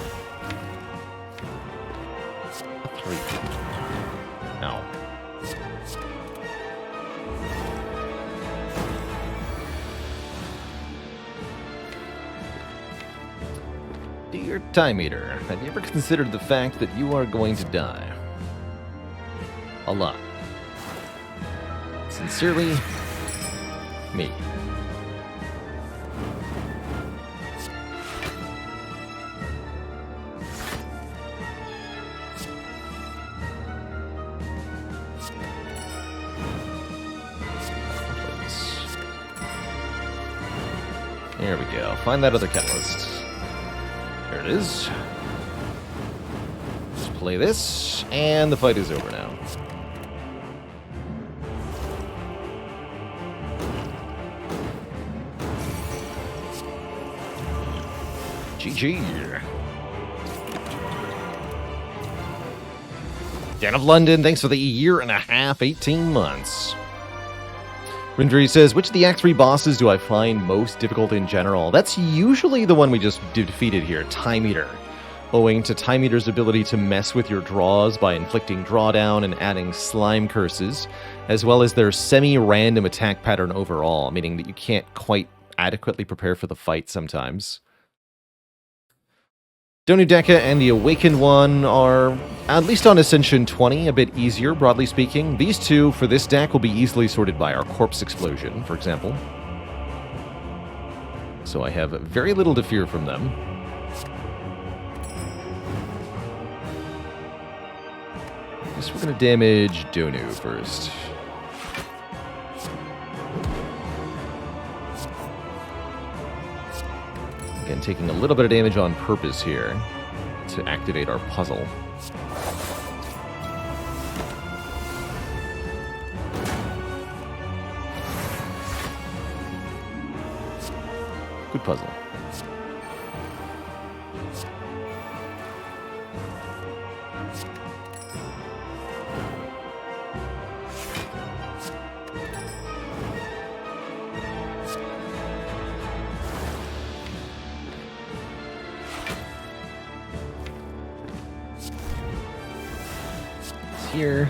3. Ow. Dear Time Eater, have you ever considered the fact that you are going to die? A lot. Sincerely, me. There we go. Find that other catalyst. There it is. Let's play this, and the fight is over now. GG. Dan of London, thanks for the 1.5 years, 18 months. Rindri says, which of the Act 3 bosses do I find most difficult in general? That's usually the one we just defeated here, Time Eater. Owing to Time Eater's ability to mess with your draws by inflicting drawdown and adding slime curses, as well as their semi-random attack pattern overall, meaning that you can't quite adequately prepare for the fight sometimes. Donudeka and the Awakened one are, at least on Ascension 20, a bit easier, broadly speaking. These two, for this deck, will be easily sorted by our Corpse Explosion, for example. So I have very little to fear from them. I guess we're going to damage Donu first. Again, taking a little bit of damage on purpose here to activate our puzzle. Good puzzle. Here.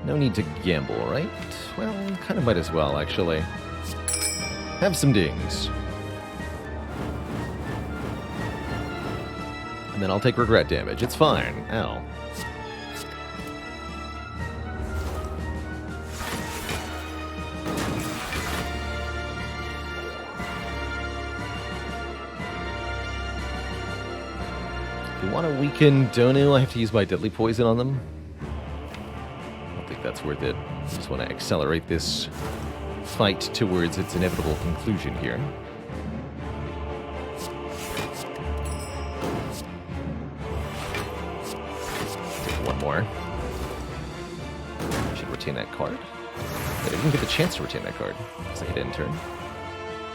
No need to gamble, right? Well, kind of might as well, actually. Have some dings. And then I'll take regret damage. It's fine. Ow. Cool. want to weaken Donu, I have to use my deadly poison on them. I don't think that's worth it. I just want to accelerate this fight towards its inevitable conclusion here. Take one more. Should retain that card. I didn't get the chance to retain that card because I hit end turn.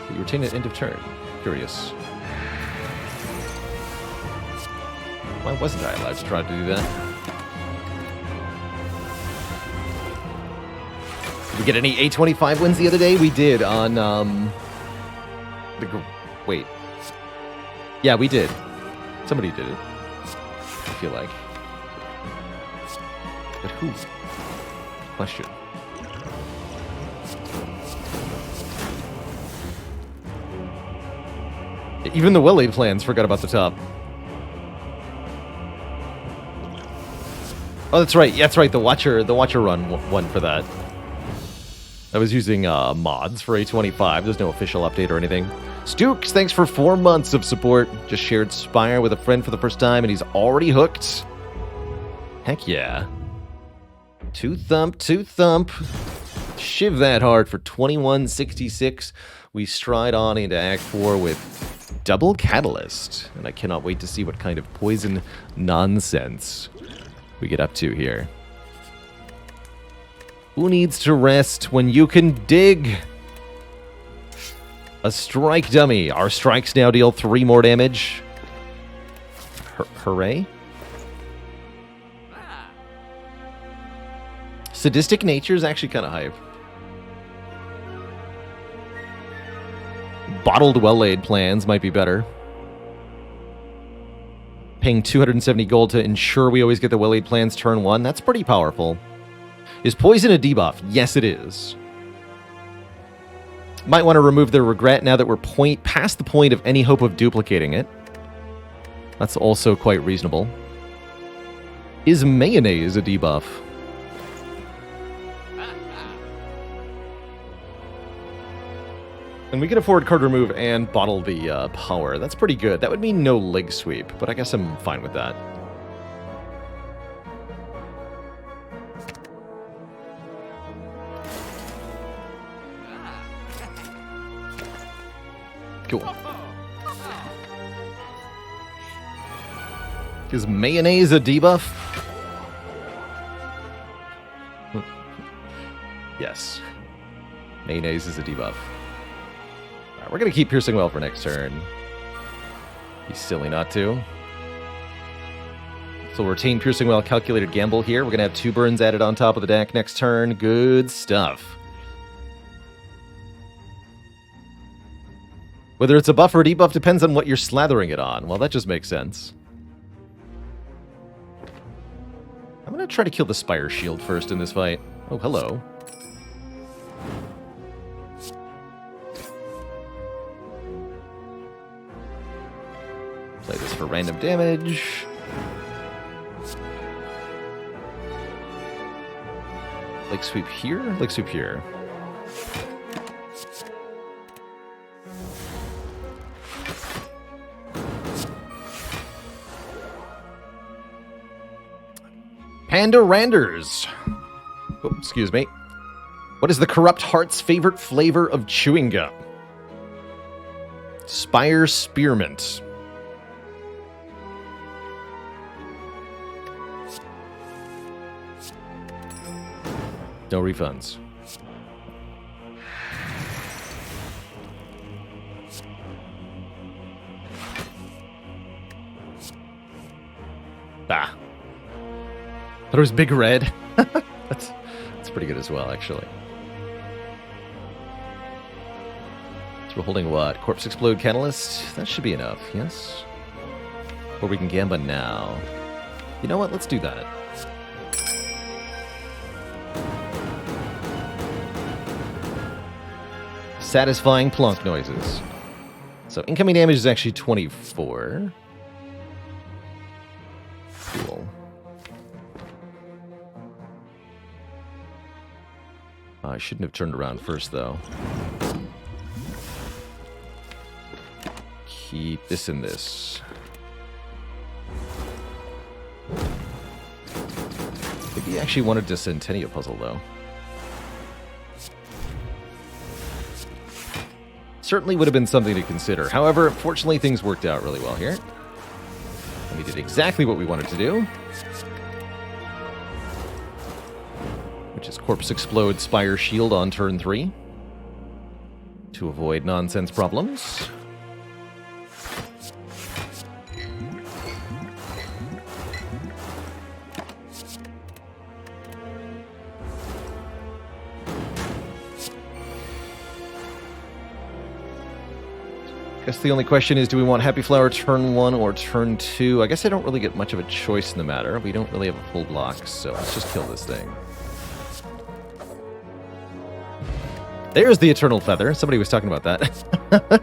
But you retain it end of turn. Curious. Why wasn't I allowed to try to do that? Did we get any A25 wins the other day? We did on, wait. Yeah, we did. Somebody did it. I feel like. But who? Question. Even the well-laid plans forgot about the top. Oh, that's right. Yeah, that's right. The Watcher run won for that. I was using mods for A25. There's no official update or anything. Stukes, thanks for 4 months of support. Just shared Spire with a friend for the first time, and he's already hooked. Heck yeah. Two thump. Shiv that hard for 2166. We stride on into Act 4 with double Catalyst. And I cannot wait to see what kind of poison nonsense we get up to here. Who needs to rest when you can dig? A strike dummy. Our strikes now deal 3 more damage. Hooray. Sadistic Nature is actually kind of hype. Bottled well-laid plans might be better. Paying 270 gold to ensure we always get the well-laid plans turn 1. That's pretty powerful. Is poison a debuff? Yes, it is. Might want to remove the regret now that we're past the point of any hope of duplicating it. That's also quite reasonable. Is mayonnaise a debuff? And we can afford card remove and bottle the power. That's pretty good. That would mean no leg sweep, but I guess I'm fine with that. Cool. Is mayonnaise a debuff? Yes. Mayonnaise is a debuff. Alright, we're going to keep Piercing Well for next turn. Be silly not to. So we'll retain Piercing Well Calculated Gamble here. We're going to have 2 burns added on top of the deck next turn. Good stuff. Whether it's a buff or a debuff depends on what you're slathering it on. Well, that just makes sense. I'm going to try to kill the Spire Shield first in this fight. Oh, hello. Play this for random damage. Leg sweep here? Leg sweep here. Panda Randers. Oh, excuse me. What is the corrupt heart's favorite flavor of chewing gum? Spire Spearmint. No refunds. Ah. Thought it was Big Red. That's pretty good as well, actually. So we're holding what? Corpse Explode Catalyst? That should be enough, yes? Or we can Gamba now. You know what? Let's do that. Satisfying plonk noises. So incoming damage is actually 24. Cool. I shouldn't have turned around first, though. Keep this in this. He actually wanted to Centennial puzzle, though. Certainly would have been something to consider. However, fortunately, things worked out really well here. And we did exactly what we wanted to do. Which is Corpse Explode, Spire Shield on turn 3. To avoid nonsense problems. Guess the only question is, do we want Happy Flower turn 1 or turn 2? I guess I don't really get much of a choice in the matter. We don't really have a full block, so let's just kill this thing. There's the Eternal Feather. Somebody was talking about that.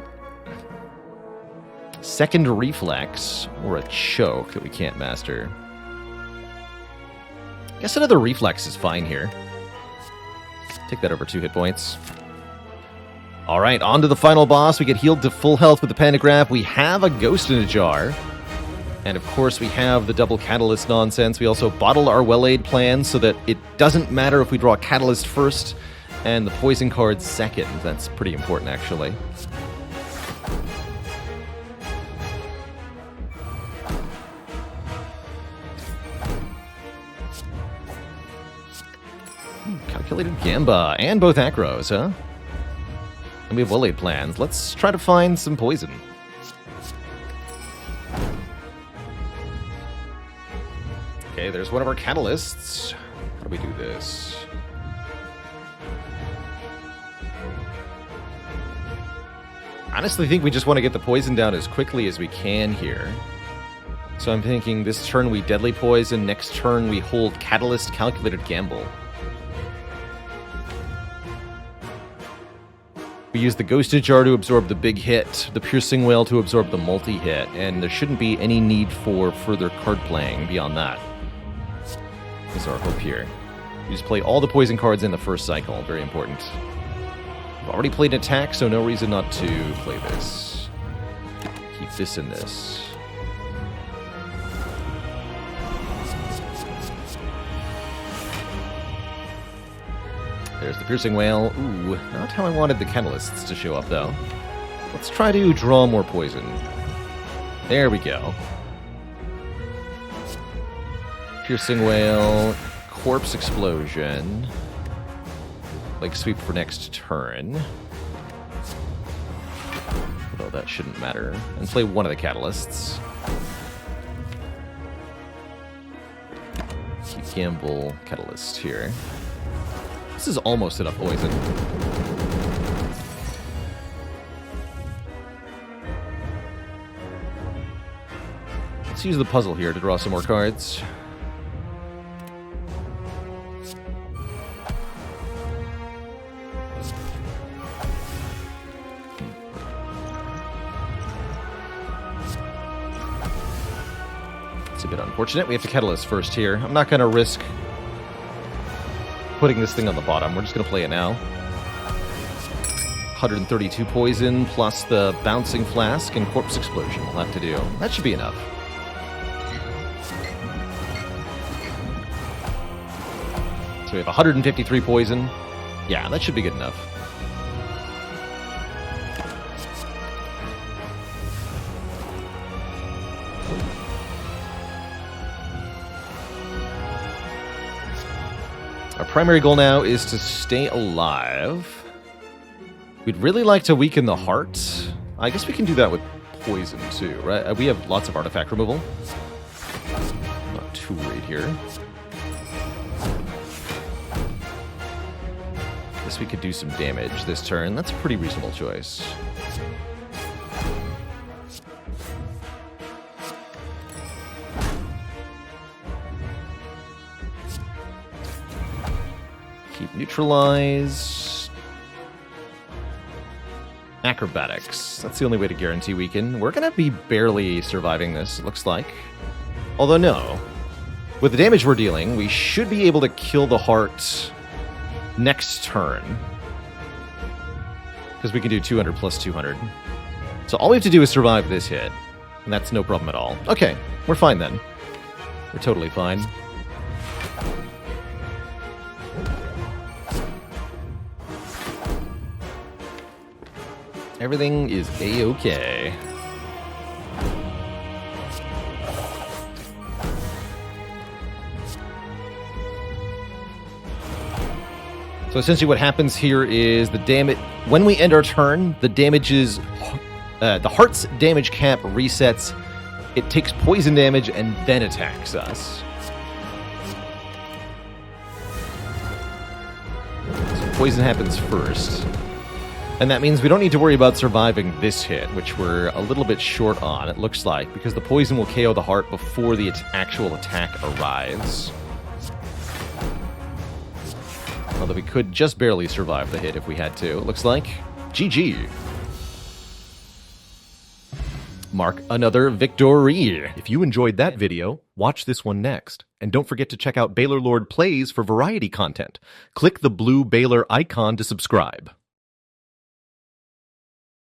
Second Reflex, or a Choke that we can't master. I guess another Reflex is fine here. Take that over 2 hit points. Alright, on to the final boss. We get healed to full health with the Pantograph. We have a Ghost in a Jar. And of course we have the double Catalyst nonsense. We also bottle our Well-Aid plan so that it doesn't matter if we draw Catalyst first and the Poison card second. That's pretty important, actually. Calculated Gamba, and both Acros, huh? And we have Well-Aid plans. Let's try to find some poison. Okay, there's one of our catalysts. How do we do this? Honestly, I think we just want to get the poison down as quickly as we can here. So I'm thinking this turn we Deadly Poison, next turn we hold Catalyst, Calculated Gamble. We use the Ghosted Jar to absorb the big hit, the Piercing Wail to absorb the multi-hit, and there shouldn't be any need for further card playing beyond that. Is our hope here. We just play all the poison cards in the first cycle, very important. We've already played an attack, so no reason not to play this. Keep this in this. There's the Piercing Wail. Ooh, not how I wanted the Catalysts to show up, though. Let's try to draw more poison. There we go. Piercing Wail, Corpse Explosion. Like sweep for next turn. Although that shouldn't matter. And play one of the Catalysts. Keep Gamble Catalyst here. This is almost enough poison. Let's use the puzzle here to draw some more cards. It's a bit unfortunate. We have to Catalyst first here. I'm not going to risk putting this thing on the bottom. We're just going to play it now. 132 poison plus the Bouncing Flask and Corpse Explosion we'll have to do. That should be enough. So we have 153 poison. Yeah, that should be good enough. Our primary goal now is to stay alive. We'd really like to weaken the heart. I guess we can do that with poison too, right? We have lots of artifact removal. Not too worried here. Guess we could do some damage this turn. That's a pretty reasonable choice. Keep Neutralize. Acrobatics. That's the only way to guarantee weaken. We're going to be barely surviving this, it looks like. Although no. With the damage we're dealing, we should be able to kill the heart next turn. Because we can do 200 plus 200. So all we have to do is survive this hit. And that's no problem at all. Okay, we're fine then. We're totally fine. Everything is A-okay. So essentially what happens here is the damage... When we end our turn, the damage is... the heart's damage cap resets. It takes poison damage and then attacks us. So poison happens first. And that means we don't need to worry about surviving this hit, which we're a little bit short on, it looks like, because the poison will KO the heart before the actual attack arrives. Although we could just barely survive the hit if we had to, it looks like. GG. Mark another victory. If you enjoyed that video, watch this one next. And don't forget to check out Baalorlord Plays for variety content. Click the blue Baalor icon to subscribe.